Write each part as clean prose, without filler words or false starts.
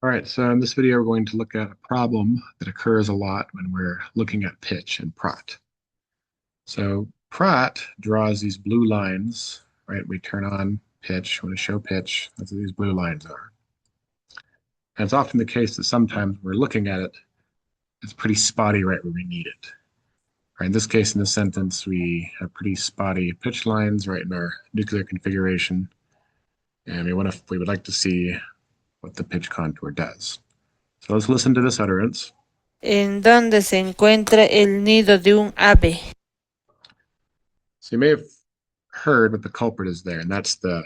All right, so in this video, we're going to look at a problem that occurs a lot when we're looking at pitch in Praat. So Praat draws these blue lines, right? We turn on pitch, want to show pitch, that's what these blue lines are. And it's often the case that sometimes we're looking at it, it's pretty spotty right where we need it. Right, in this case, in this sentence, we have pretty spotty pitch lines right in our nuclear configuration. And we would like to see what the pitch contour does. So let's listen to this utterance. ¿En dónde se encuentra el nido de un ave? So you may have heard what the culprit is there, and that's the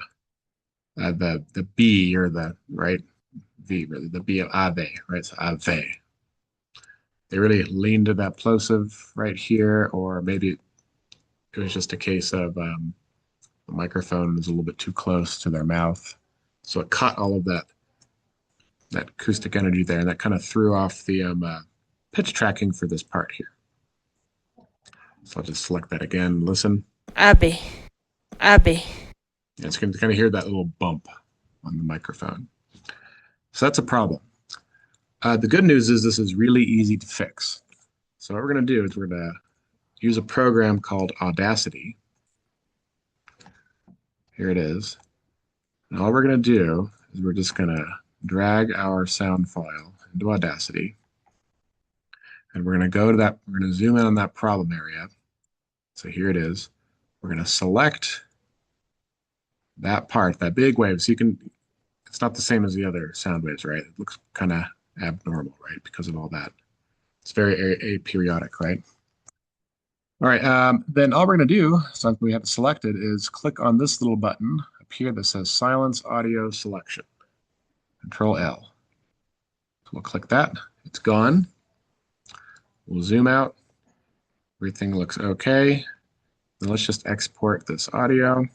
B, or the right V, really the B of ave, right? So ave. They really leaned to that plosive right here, or maybe it was just a case of the microphone was a little bit too close to their mouth, so it caught all of that acoustic energy there, and that kind of threw off the pitch tracking for this part here. So I'll just select that again. Listen. Ave, ave. It's going to kind of hear that little bump on the microphone. So that's a problem. The good news is this is really easy to fix. So what we're going to do is we're going to use a program called Audacity. Here it is. And all we're going to do is we're just going to drag our sound file into Audacity. And we're going to go to that, we're going to zoom in on that problem area. So here it is. We're going to select that part, that big wave. So you can, it's not the same as the other sound waves, right? It looks kind of abnormal, right? Because of all that. It's very aperiodic, right? All right, then all we're going to do, since we have it selected, is click on this little button up here that says Silence Audio Selection. Control L. So we'll click that. It's gone. We'll zoom out. Everything looks okay. Then let's just export this audio.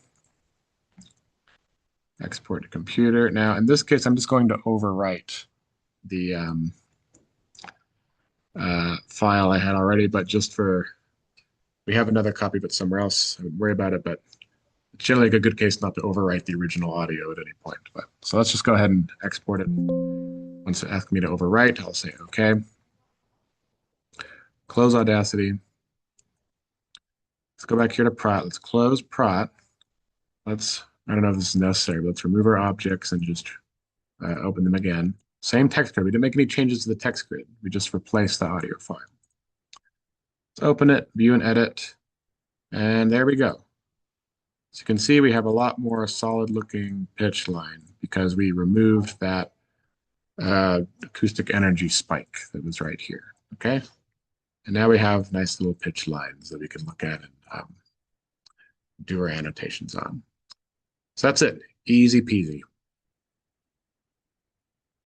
Export to computer. Now, in this case, I'm just going to overwrite the file I had already, but just for, we have another copy, but somewhere else. I wouldn't worry about it, but it's generally a good case not to overwrite the original audio at any point. But so let's just go ahead and export it. Once it asks me to overwrite, I'll say OK. Close Audacity. Let's go back here to Praat. Let's close Praat. I don't know if this is necessary, but let's remove our objects and just open them again. Same text grid. We didn't make any changes to the text grid. We just replaced the audio file. Let's open it, view and edit, and there we go. So you can see we have a lot more solid looking pitch line because we removed that acoustic energy spike that was right here, okay? And now we have nice little pitch lines that we can look at and do our annotations on. So that's it, easy peasy.